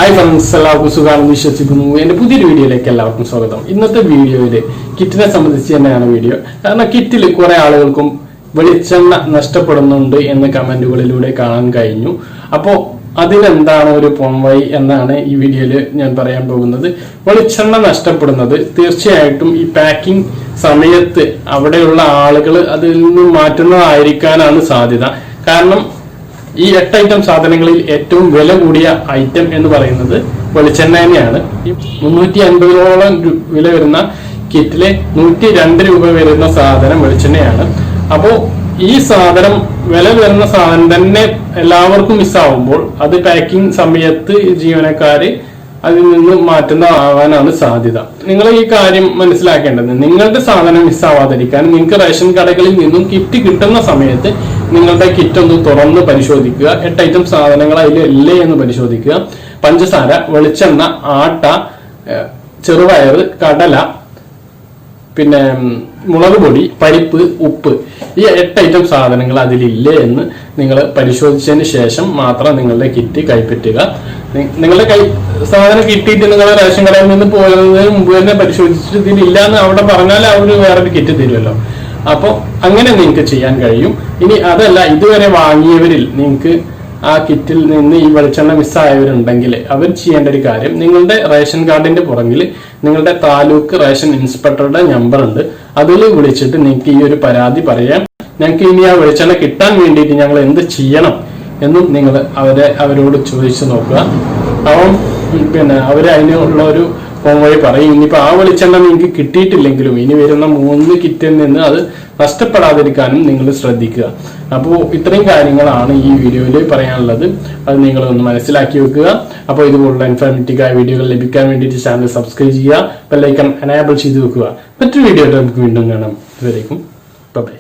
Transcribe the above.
Hi friends, എല്ലാവർക്കും സുഖമാണെന്ന് വിശ്വസിക്കുന്നു. എൻ്റെ പുതിയൊരു വീഡിയോയിലേക്ക് എല്ലാവർക്കും സ്വാഗതം. ഇന്നത്തെ വീഡിയോയിൽ കിറ്റിനെ സംബന്ധിച്ച് തന്നെയാണ് വീഡിയോ. കാരണം കിറ്റിൽ കുറെ ആളുകൾക്കും വെളിച്ചെണ്ണ നഷ്ടപ്പെടുന്നുണ്ട് എന്ന് കമന്റുകളിലൂടെ കാണാൻ കഴിഞ്ഞു. അപ്പോൾ അതിനെന്താണ് ഒരു പോംവഴി എന്നാണ് ഈ വീഡിയോയിൽ ഞാൻ പറയാൻ പോകുന്നത്. വെളിച്ചെണ്ണ നഷ്ടപ്പെടുന്നത് തീർച്ചയായിട്ടും ഈ പാക്കിംഗ് സമയത്ത് അവിടെയുള്ള ആളുകൾ അതിൽ നിന്ന് മാറ്റുന്നതായിരിക്കാനാണ് സാധ്യത. കാരണം ഈ 8 ഐറ്റം സാധനങ്ങളിൽ ഏറ്റവും വില കൂടിയ ഐറ്റം എന്ന് പറയുന്നത് വെളിച്ചെണ്ണ തന്നെയാണ്. 350ഓളം വില വരുന്ന കിറ്റിലെ 102 രൂപ വരുന്ന സാധനം വെളിച്ചെണ്ണയാണ്. അപ്പോ ഈ സാധനം വില വരുന്ന സാധനം തന്നെ എല്ലാവർക്കും മിസ്സാവുമ്പോൾ അത് പാക്കിംഗ് സമയത്ത് ജീവനക്കാര് അതിൽ നിന്ന് മാറ്റുന്നതാവാനാണ് സാധ്യത. നിങ്ങൾ ഈ കാര്യം മനസ്സിലാക്കേണ്ടത്, നിങ്ങളുടെ സാധനം മിസ്സാവാതിരിക്കാൻ നിങ്ങൾക്ക് റേഷൻ കടകളിൽ നിന്നും കിറ്റ് കിട്ടുന്ന സമയത്ത് നിങ്ങളുടെ കിറ്റ് ഒന്ന് തുറന്ന് പരിശോധിക്കുക. 8 ഐറ്റം സാധനങ്ങൾ അതിൽ ഇല്ലേ എന്ന് പരിശോധിക്കുക. പഞ്ചസാര, വെളിച്ചെണ്ണ, ആട്ട, ചെറുപയർ, കടല, പിന്നെ മുളക് പൊടി, പരിപ്പ്, ഉപ്പ്, ഈ 8 ഐറ്റം സാധനങ്ങൾ അതിലില്ലേ എന്ന് നിങ്ങൾ പരിശോധിച്ചതിന് ശേഷം മാത്രം നിങ്ങളുടെ കിറ്റ് കൈപ്പറ്റുക. നിങ്ങളുടെ സാധനം കിട്ടിയിട്ട് നിങ്ങൾ റേഷൻ കടയിൽ നിന്ന് പോയതിന് മുമ്പ് തന്നെ പരിശോധിച്ചിട്ട് ഇതിലില്ല എന്ന് അവിടെ പറഞ്ഞാൽ അവർ വേറൊരു കിറ്റ് തരുമല്ലോ. അപ്പോൾ അങ്ങനെ നിങ്ങൾക്ക് ചെയ്യാൻ കഴിയും. ഇനി അതല്ല, ഇതുവരെ വാങ്ങിയവരിൽ നിങ്ങൾക്ക് ആ കിറ്റിൽ നിന്ന് ഈ വെളിച്ചെണ്ണ മിസ്സായവരുണ്ടെങ്കിൽ അവർ ചെയ്യേണ്ട ഒരു കാര്യം, നിങ്ങളുടെ റേഷൻ കാർഡിന്റെ പുറകിൽ നിങ്ങളുടെ താലൂക്ക് റേഷൻ ഇൻസ്പെക്ടറുടെ നമ്പർ ഉണ്ട്. അതിൽ വിളിച്ചിട്ട് നിങ്ങൾക്ക് ഈ ഒരു പരാതി പറയാം. ഞങ്ങൾക്ക് ഇനി ആ വെളിച്ചെണ്ണ കിട്ടാൻ വേണ്ടിയിട്ട് ഞങ്ങൾ എന്ത് ചെയ്യണം എന്നും നിങ്ങൾ അവരോട് ചോദിച്ചു നോക്കുക. അപ്പം അവർ അതിനുള്ള ഒരു വഴി പറയും. ഇനിയിപ്പോ ആ വെളിച്ചെണ്ണ നിങ്ങൾക്ക് കിട്ടിയിട്ടില്ലെങ്കിലും ഇനി വരുന്ന 3 കിറ്റിൽ നിന്ന് അത് നഷ്ടപ്പെടാതിരിക്കാനും നിങ്ങൾ ശ്രദ്ധിക്കുക. അപ്പോൾ ഇത്രയും കാര്യങ്ങളാണ് ഈ വീഡിയോയിൽ പറയാനുള്ളത്. അത് നിങ്ങളൊന്ന് മനസ്സിലാക്കി വെക്കുക. അപ്പോൾ ഇതുപോലുള്ള ഇൻഫോർമേറ്റീവ് ആയ വീഡിയോകൾ ലഭിക്കാൻ വേണ്ടിയിട്ട് ചാനൽ സബ്സ്ക്രൈബ് ചെയ്യുക, ബെൽ ഐക്കൺ എനേബിൾ ചെയ്ത് വെക്കുക. മറ്റൊരു വീഡിയോ നമുക്ക് വീണ്ടും കാണാം. ഇതുവരേക്കും ബൈ.